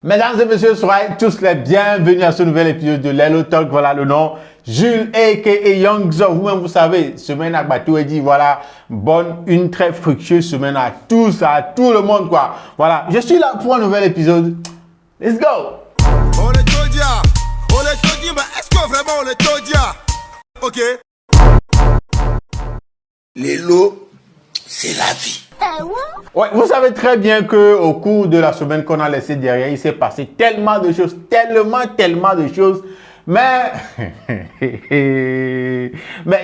Mesdames et messieurs, soyez tous les bienvenus à ce nouvel épisode de Lelo Talk. Voilà le nom, Jules a.k.a. Young Zo. Vous-même, vous savez, semaine à Batou et dit voilà, une très fructueuse semaine à tous, à tout le monde, quoi. Voilà, je suis là pour un nouvel épisode. Let's go! On est Todia, mais est-ce que vraiment on est Todia? Ok. Lelo, c'est la vie. Ouais, vous savez très bien que au cours de la semaine qu'on a laissé derrière, il s'est passé tellement de choses, tellement de choses. Mais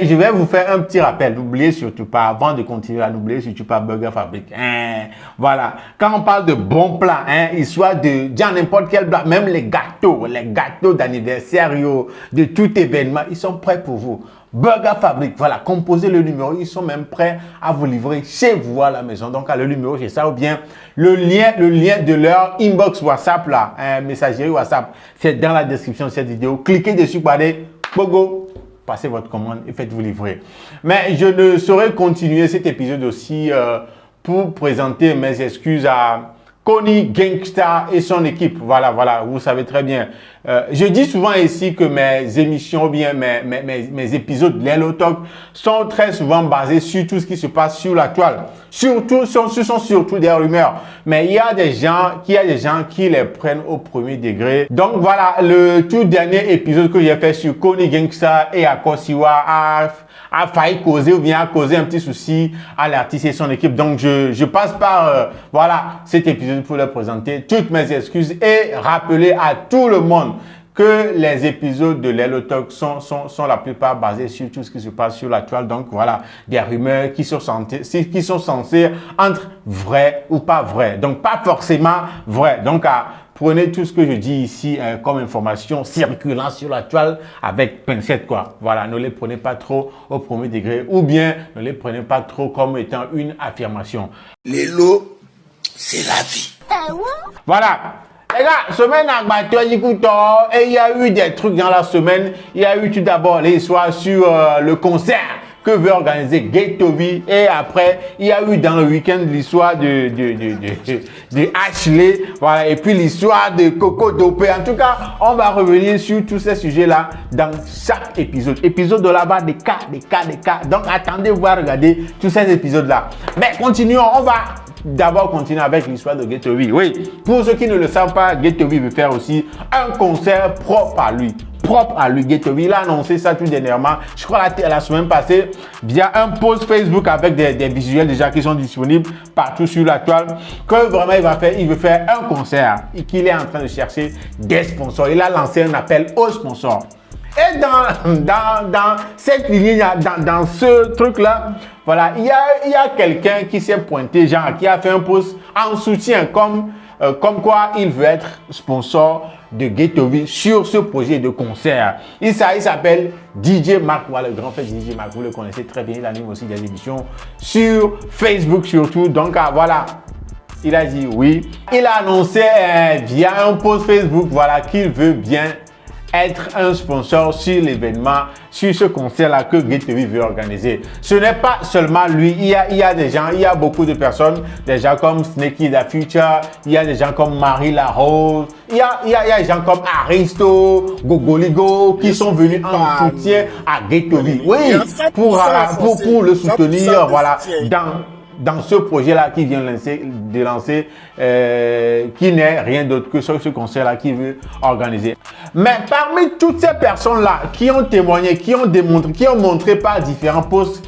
je vais vous faire un petit rappel. N'oubliez surtout pas, avant de continuer, n'oubliez surtout pas Burger Fabric. Voilà. Quand on parle de bons plats, histoire de dire n'importe quel plat, même les gâteaux d'anniversaire, de tout événement, ils sont prêts pour vous. Burger Fabric, voilà, composez le numéro, ils sont même prêts à vous livrer chez vous à la maison. Donc, le numéro, c'est ça, ou bien le lien de leur inbox WhatsApp, là, messagerie WhatsApp, c'est dans la description de cette vidéo. Cliquez dessus, allez, bogo, passez votre commande et faites-vous livrer. Mais je ne saurais continuer cet épisode aussi pour présenter mes excuses à Connie Gangsta et son équipe. Voilà, vous savez très bien. Je dis souvent ici que mes émissions ou bien mes épisodes de Lelo Talk sont très souvent basés sur tout ce qui se passe sur la toile. Ce sont surtout des rumeurs. Mais il y a des gens qui les prennent au premier degré. Donc voilà, le tout dernier épisode que j'ai fait sur Connie Gangsta et Akosiwa a failli causer ou bien a causé un petit souci à l'artiste et son équipe. Donc, je passe par voilà cet épisode pour leur présenter toutes mes excuses et rappeler à tout le monde que les épisodes de Lelo Talk sont la plupart basés sur tout ce qui se passe sur la toile. Donc, voilà, des rumeurs qui sont censées entre vraies ou pas vraies. Donc, pas forcément vraies. Donc, prenez tout ce que je dis ici comme information circulant sur la toile avec pincette, quoi. Voilà, ne les prenez pas trop au premier degré ou bien ne les prenez pas trop comme étant une affirmation. Lelo, c'est la vie. Voilà. Les gars, semaine à Batou, et il y a eu des trucs dans la semaine. Il y a eu tout d'abord l'histoire sur le concert que veut organiser Ghettovie. Et après, il y a eu dans le week-end l'histoire de Ashley. Voilà. Et puis l'histoire de Coco Dopé. En tout cas, on va revenir sur tous ces sujets-là dans chaque épisode. Épisode de là-bas, des cas. Donc, attendez-vous à regarder tous ces épisodes-là. Mais continuons, on va d'abord continuer avec l'histoire de Ghettovie. Oui, pour ceux qui ne le savent pas, Ghettovie veut faire aussi un concert propre à lui. Ghettovie, il a annoncé ça tout dernièrement, je crois la semaine passée, via un post Facebook avec des visuels déjà qui sont disponibles partout sur la toile, que vraiment il veut faire un concert et qu'il est en train de chercher des sponsors. Il a lancé un appel aux sponsors. Et dans cette ligne, dans ce truc-là, voilà, il y a quelqu'un qui s'est pointé, genre, qui a fait un post en soutien, comme quoi il veut être sponsor de Ghettovie sur ce projet de concert. Il s'appelle DJ Mark, voilà, le grand frère DJ Mark, vous le connaissez très bien, il anime aussi des émissions sur Facebook surtout, donc voilà. Il a dit oui. Il a annoncé via un post Facebook, voilà, qu'il veut bien être un sponsor sur l'événement, sur ce concert-là que Ghettovie veut organiser. Ce n'est pas seulement lui, il y a des gens, il y a beaucoup de personnes, des gens comme Snakey the Future, il y a des gens comme Marie La Rose, il y a des gens comme Aristo, Gogoligo, qui sont venus en soutien à Ghettovie. Oui, pour le soutenir, voilà, dans ce projet-là qui vient de lancer, qui n'est rien d'autre que ce concert-là qui veut organiser. Mais parmi toutes ces personnes-là qui ont témoigné, qui ont montré par différents posts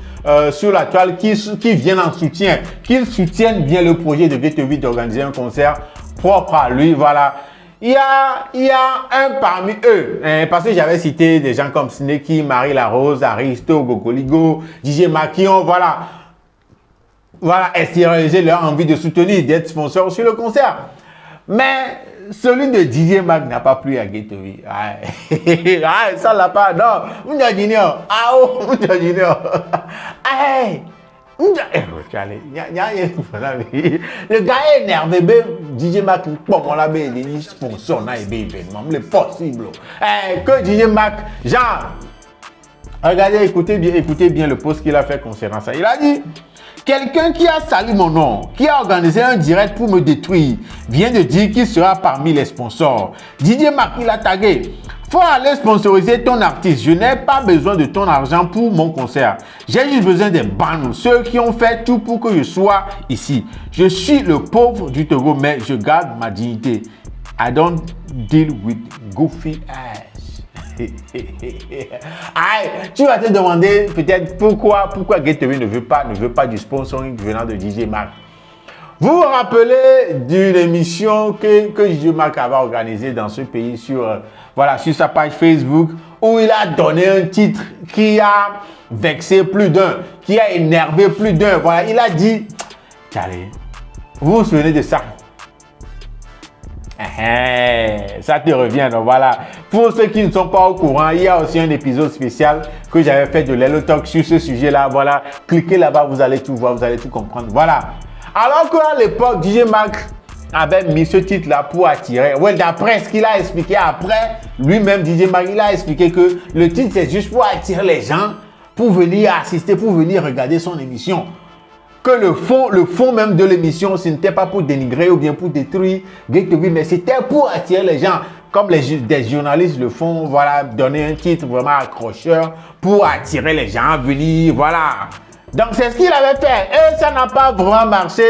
sur la toile, qui viennent en soutien, qui soutiennent bien le projet de Ghettovie d'organiser un concert propre à lui, voilà. Il y a un parmi eux, parce que j'avais cité des gens comme Snakey, Marie La Rose, Aristo, Gogoligo, DJ Makion, voilà, extérioriser leur envie de soutenir, d'être sponsor sur le concert. Mais celui de DJ Mag n'a pas plu à Ghettovie. Ça l'a pas, non. Mounia Junior. Le gars est énervé, DJ Mac, pour la baie, il est sponsor, il est événement, c'est possible. Que DJ Mac, genre, regardez, écoutez bien le post qu'il a fait concernant ça. Il a dit Quelqu'un qui a sali mon nom, qui a organisé un direct pour me détruire, vient de dire qu'il sera parmi les sponsors. DJ Mark, il a tagué. Faut aller sponsoriser ton artiste. Je n'ai pas besoin de ton argent pour mon concert. J'ai juste besoin des banous, ceux qui ont fait tout pour que je sois ici. Je suis le pauvre du Togo, mais je garde ma dignité. I don't deal with goofy ass. Aïe, tu vas te demander peut-être pourquoi GetTV ne veut pas du sponsoring venant de DJ Mark. Vous vous rappelez d'une émission que DJ Mark avait organisée dans ce pays sur sa page Facebook où il a donné un titre qui a vexé plus d'un, qui a énervé plus d'un. Voilà, il a dit, allez, vous vous souvenez de ça? Ça te revient, donc voilà. Pour ceux qui ne sont pas au courant, il y a aussi un épisode spécial que j'avais fait de Lelo Talk sur ce sujet-là. Voilà, cliquez là-bas, vous allez tout voir, vous allez tout comprendre. Voilà. Alors qu'à l'époque, DJ Mark avait mis ce titre-là pour attirer. Ouais, d'après ce qu'il a expliqué après, lui-même, DJ Mark, il a expliqué que le titre, c'est juste pour attirer les gens, pour venir assister, pour venir regarder son émission. Que le fond même de l'émission, ce n'était pas pour dénigrer ou bien pour détruire GetTV, mais c'était pour attirer les gens, comme des journalistes le font, voilà, donner un titre vraiment accrocheur pour attirer les gens à venir, voilà. Donc c'est ce qu'il avait fait et ça n'a pas vraiment marché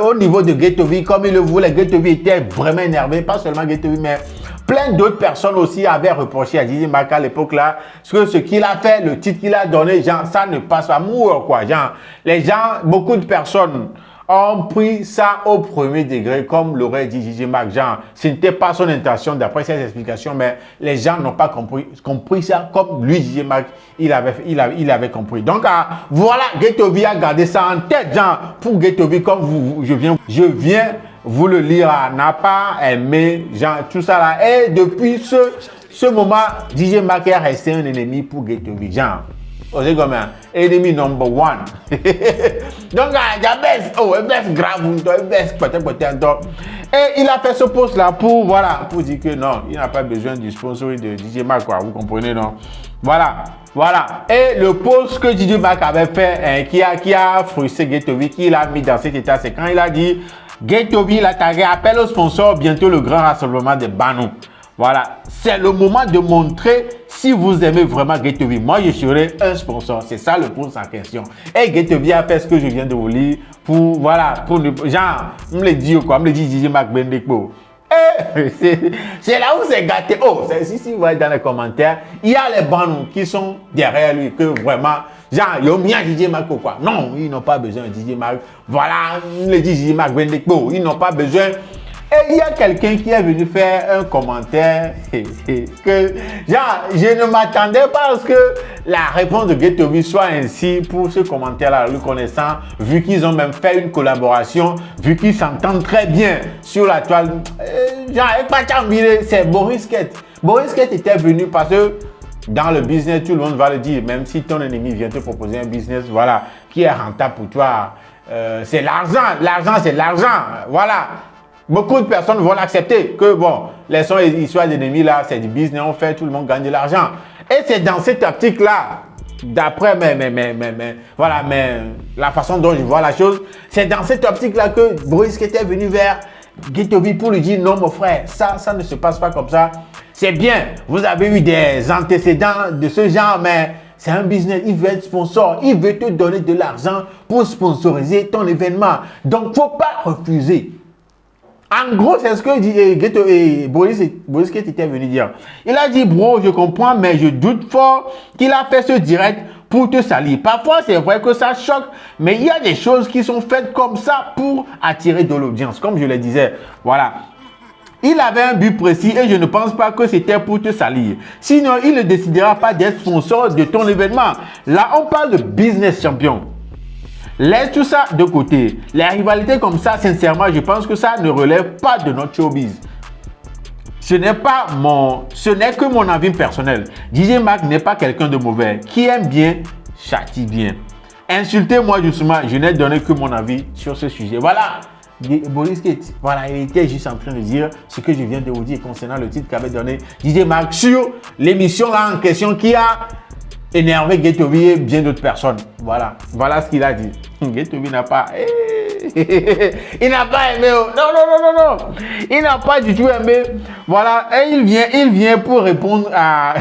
au niveau de GetTV comme il le voulait. GetTV était vraiment énervé, pas seulement GetTV, mais plein d'autres personnes aussi avaient reproché à DJ Mark à l'époque là, que ce qu'il a fait, le titre qu'il a donné, genre ça ne passe pas, mourir quoi, genre les gens, beaucoup de personnes ont pris ça au premier degré comme l'aurait dit DJ Mark, genre ce n'était pas son intention d'après ses explications, mais les gens n'ont pas compris ça comme lui DJ Mark il avait compris. Donc voilà, GetTV a gardé ça en tête, genre pour GetTV comme je viens vous le lire, n'a pas aimé, genre tout ça là. Et depuis ce moment, DJ Mark est resté un ennemi pour GetTV, genre. C'est comme un ennemi number one. Donc, il baisse grave, il baisse peut-être. Et il a fait ce post là pour dire que non, il n'a pas besoin du sponsoring de DJ Mark, quoi. Vous comprenez, non? Voilà. Et le post que DJ Mark avait fait, qui a frustré GetTV, qu'il a mis dans cet état, c'est quand il a dit GetTV, il a tagué appel au sponsor, bientôt le grand rassemblement des banous. Voilà, c'est le moment de montrer si vous aimez vraiment GetTV. Moi, je serai un sponsor. C'est ça le post en question. Et GetTV a fait ce que je viens de vous lire pour, genre, on me le dit quoi, on me le dit DJ Mark Bendekbo. C'est là où c'est gâté. Si vous voyez dans les commentaires, il y a les banous qui sont derrière lui, que vraiment, genre, il y a bien DJ Mark ou quoi. Non, ils n'ont pas besoin de DJ Mark. Voilà, on le dit DJ Mark Bendekbo. Ils n'ont pas besoin. Et il y a quelqu'un qui est venu faire un commentaire que, genre, je ne m'attendais pas à ce que la réponse de GetTV soit ainsi pour ce commentaire-là, le connaissant, vu qu'ils ont même fait une collaboration, vu qu'ils s'entendent très bien sur la toile. C'est Boris Kett. Boris Kett était venu parce que dans le business, tout le monde va le dire, même si ton ennemi vient te proposer un business, voilà, qui est rentable pour toi, c'est l'argent. L'argent, c'est l'argent. Voilà. Beaucoup de personnes vont l'accepter, que bon, laissons l'histoire d'ennemis là, c'est du business, on fait, tout le monde gagne de l'argent. Et c'est dans cette optique-là, d'après la façon dont je vois la chose, c'est dans cette optique-là que Boris était venu vers GetTV pour lui dire non mon frère, ça ne se passe pas comme ça. C'est bien, vous avez eu des antécédents de ce genre, mais c'est un business, il veut être sponsor, il veut te donner de l'argent pour sponsoriser ton événement. Donc, il ne faut pas refuser. En gros, c'est ce que Boris Kett était venu dire. Il a dit, bro, je comprends, mais je doute fort qu'il a fait ce direct pour te salir. Parfois, c'est vrai que ça choque, mais il y a des choses qui sont faites comme ça pour attirer de l'audience, comme je le disais. Voilà. Il avait un but précis et je ne pense pas que c'était pour te salir. Sinon, il ne décidera pas d'être sponsor de ton événement. Là, on parle de business champion. Laisse tout ça de côté. Les rivalités comme ça, sincèrement, je pense que ça ne relève pas de notre showbiz. Ce n'est que mon avis personnel. DJ Mark n'est pas quelqu'un de mauvais. Qui aime bien, châtie bien. Insultez-moi justement, je n'ai donné que mon avis sur ce sujet. Voilà. Boris Kett, voilà, il était juste en train de dire ce que je viens de vous dire concernant le titre qu'avait donné DJ Mark sur l'émission là en question qui a énervé Ghettovi et bien d'autres personnes. Voilà, voilà ce qu'il a dit. Ghettovi n'a pas... il n'a pas aimé. Non. Il n'a pas du tout aimé. Voilà, et il vient pour répondre à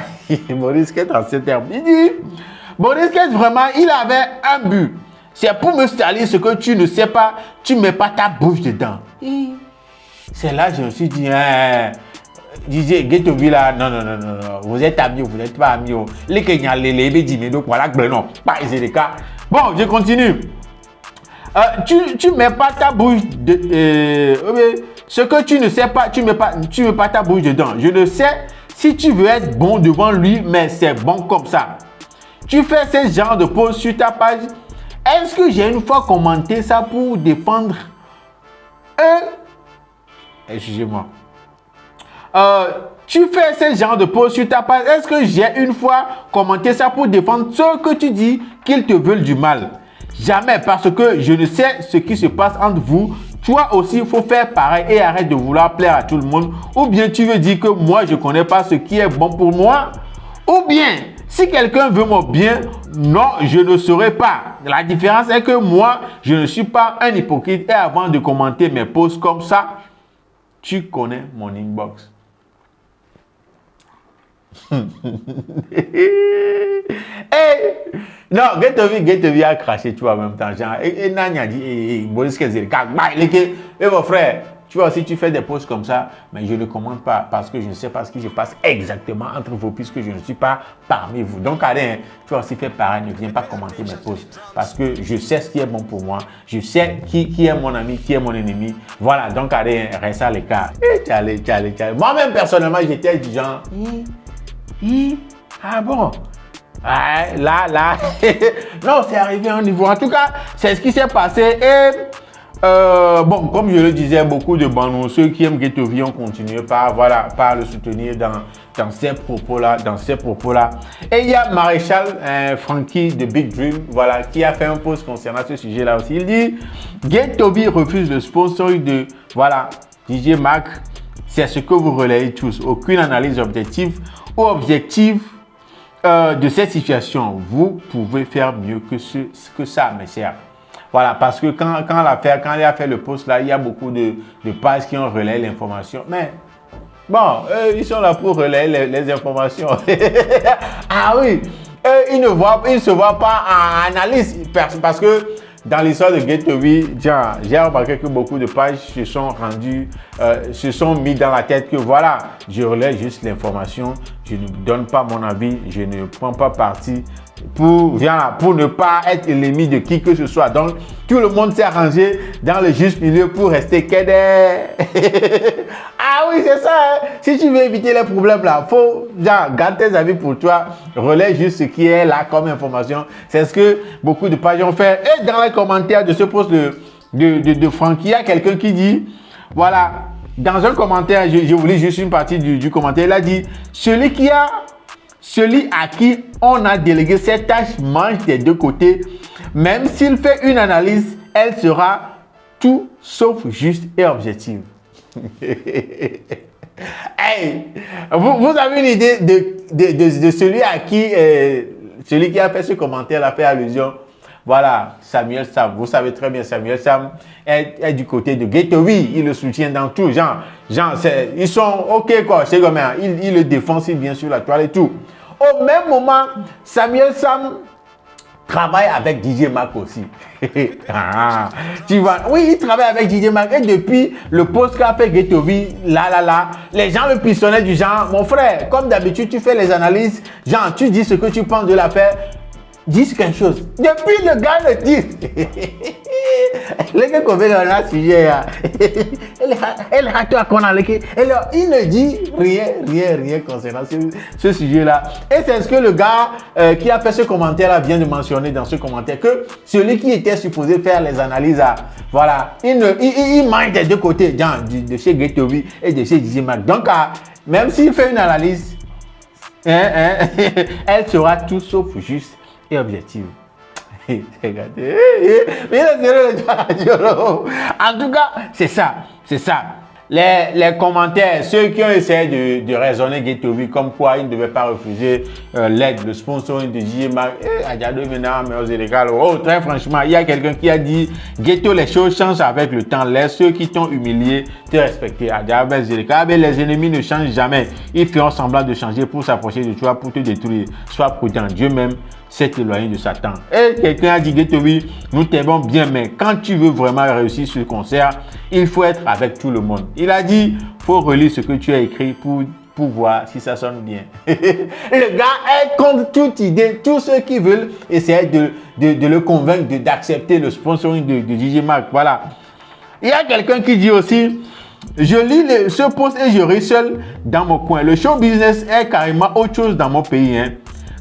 Maurice Kett en ces termes. Il dit, Maurice Kett, vraiment, il avait un but. C'est pour me salir ce que tu ne sais pas, tu ne mets pas ta bouche dedans. C'est là que je me suis dit, DJ Ghettovi là, non, vous êtes amis, vous n'êtes pas amis. Les Kenyans, les Bédimés, donc voilà, non, pas les cas. Bon, je continue. Tu mets pas ta bouche ce que tu ne sais pas, tu mets pas ta bouche dedans. Je le sais, si tu veux être bon devant lui, mais c'est bon comme ça. Tu fais ce genre de pause sur ta page. Est-ce que j'ai une fois commenté ça pour défendre excusez-moi. Tu fais ce genre de pause sur ta page. Est-ce que j'ai une fois commenté ça pour défendre ceux que tu dis qu'ils te veulent du mal? Jamais, parce que je ne sais ce qui se passe entre vous. Toi aussi, il faut faire pareil et arrête de vouloir plaire à tout le monde. Ou bien tu veux dire que moi, je ne connais pas ce qui est bon pour moi. Ou bien, si quelqu'un veut mon bien, non, je ne saurais pas. La différence est que moi, je ne suis pas un hypocrite. Et avant de commenter mes posts comme ça, tu connais mon inbox. Non, Ghettovi a craché, tu vois, en même temps. Genre, et Nanya dit, Maurice Kett, mon frère, tu vois, si tu fais des posts comme ça, mais je ne commente pas parce que je ne sais pas ce qui se passe exactement entre vous puisque je ne suis pas parmi vous. Donc, allez, tu vois, si fais pareil, ne viens pas commenter mes posts parce que je sais ce qui est bon pour moi. Je sais qui est mon ami, qui est mon ennemi. Voilà, donc, allez, reste à l'écart. Moi-même, personnellement, j'étais du genre, ah bon? Là. Non, c'est arrivé à un niveau. En tout cas, c'est ce qui s'est passé. Et bon, comme je le disais, beaucoup de bandos, ceux qui aiment Ghettovi ont continué par le soutenir dans ces propos-là. Et il y a Maréchal Frankie de Big Dream, voilà, qui a fait un post concernant ce sujet-là aussi. Il dit Ghettovi refuse le sponsoring de DJ Mac. C'est ce que vous relayez tous. Aucune analyse objective ou objective de cette situation. Vous pouvez faire mieux que ça, mes chers. Voilà, parce que quand il a fait le post là, il y a beaucoup de pages qui ont relayé l'information. Mais bon, ils sont là pour relayer les informations. Ah oui, ils ne se voient pas en analyse parce que dans l'histoire de Ghettovi, j'ai remarqué que beaucoup de pages se sont mis dans la tête que voilà, je relaie juste l'information, je ne donne pas mon avis, je ne prends pas parti pour ne pas être l'ennemi de qui que ce soit. Donc, tout le monde s'est arrangé dans le juste milieu pour rester kédé. Ah oui, c'est ça. Hein? Si tu veux éviter les problèmes là, faut garde tes avis pour toi, relaie juste ce qui est là comme information. C'est ce que beaucoup de pages ont fait. Et dans les commentaires de ce post de Francky, il y a quelqu'un qui dit, voilà, dans un commentaire, je vous lis juste une partie du commentaire, il a dit, celui à qui on a délégué cette tâche mange des deux côtés. Même s'il fait une analyse, elle sera tout sauf juste et objective. Hey, vous avez une idée de celui à qui celui qui a fait ce commentaire a fait allusion. Voilà, Samuel Sam. Vous savez très bien, Samuel Sam est du côté de Ghettovi. Il le soutient dans tout. Ils sont OK, quoi. C'est comme il le défend, il vient sur la toile et tout. Au même moment, Samuel Sam travaille avec DJ Mac aussi. Tu vois, oui, il travaille avec DJ Mac. Et depuis le post qu'a fait Ghettovi, les gens le pistonnaient du genre, mon frère, comme d'habitude, tu fais les analyses, tu dis ce que tu penses de l'affaire. Dis quelque chose. Depuis le gars le dit. Le gars qu'on veut dans un sujet, il ne dit rien concernant ce sujet-là. Et c'est ce que le gars qui a fait ce commentaire-là vient de mentionner dans ce commentaire, que celui qui était supposé faire les analyses, voilà, il mange des deux côtés, de chez Ghettovi et de chez DJ Mac. Donc, même s'il fait une analyse, elle sera tout sauf juste et objective. Regardez. En tout cas, c'est ça. les commentaires, ceux qui ont essayé de raisonner Ghetto-V comme quoi il ne devait pas refuser l'aide, le sponsoring de DJ Mag. Oh, très franchement, il y a quelqu'un qui a dit Ghetto, les choses changent avec le temps. Laisse ceux qui t'ont humilié te respecter. Les ennemis ne changent jamais. Ils feront semblant de changer pour s'approcher de toi, pour te détruire. Sois prudent. Dieu même s'est éloigné de Satan. Et quelqu'un a dit Ghetto-V, nous t'aimons bien, mais quand tu veux vraiment réussir ce concert, il faut être avec tout le monde. Il a dit, faut relire ce que tu as écrit pour voir si ça sonne bien. Le gars est contre toute idée, tous ceux qui veulent essayer de le convaincre d'accepter le sponsoring de DJ Mag. Voilà. Il y a quelqu'un qui dit aussi, je lis ce post et je ris seul dans mon coin. Le show business est carrément autre chose dans mon pays. Hein.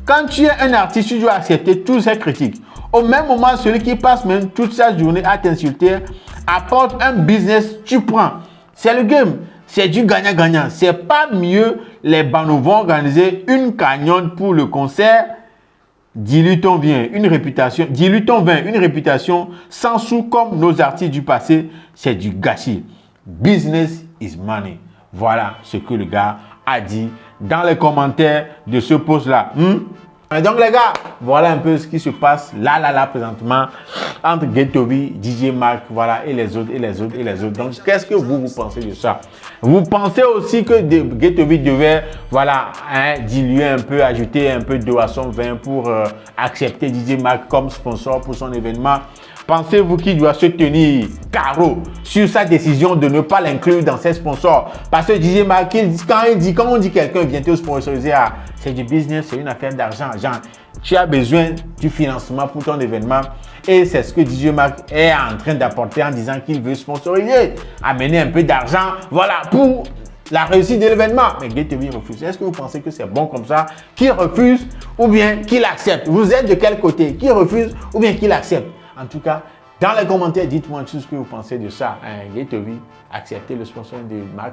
Quand tu es un artiste, tu dois accepter toutes ces critiques. Au même moment, celui qui passe même toute sa journée à t'insulter apporte un business, tu prends. C'est le game. C'est du gagnant-gagnant. C'est pas mieux, les banaux vont organiser une cagnotte pour le concert. Dilue ton vin, une réputation sans sous comme nos artistes du passé, c'est du gâchis. Business is money. Voilà ce que le gars a dit dans les commentaires de ce post-là. Donc les gars, voilà un peu ce qui se passe là présentement entre Ghetto-V, DJ Mag, voilà, et les autres. Donc qu'est-ce que vous pensez de ça? Vous pensez aussi que Ghetto-V devait, voilà, diluer un peu, ajouter un peu d'eau à son vin pour accepter DJ Mag comme sponsor pour son événement? Pensez-vous qu'il doit se tenir carreau sur sa décision de ne pas l'inclure dans ses sponsors? Parce que DJ Mag, quand on dit quelqu'un vient te sponsoriser, c'est du business, c'est une affaire d'argent. Genre, tu as besoin du financement pour ton événement et c'est ce que DJ Mag est en train d'apporter en disant qu'il veut sponsoriser, amener un peu d'argent, voilà, pour la réussite de l'événement. Mais Ghetto-V refuse. Est-ce que vous pensez que c'est bon comme ça? Qu'il refuse ou bien qu'il accepte? Vous êtes de quel côté? Qu'il refuse ou bien qu'il accepte? En tout cas, dans les commentaires, dites-moi tout ce que vous pensez de ça. Ghetto-V, accepter le sponsoring de Mag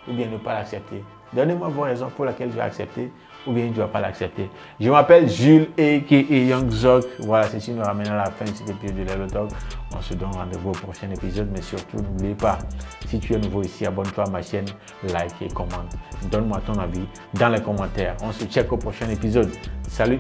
ou bien ne pas l'accepter. Donnez-moi vos raisons pour lesquelles je vais accepter ou bien je ne dois pas l'accepter. Je m'appelle Jules a.k.a. Young Zog. Voilà, ceci nous ramène à la fin de cet épisode de Lelo Talk. On se donne rendez-vous au prochain épisode, mais surtout, n'oubliez pas, si tu es nouveau ici, abonne-toi à ma chaîne, like et commente. Donne-moi ton avis dans les commentaires. On se check au prochain épisode. Salut!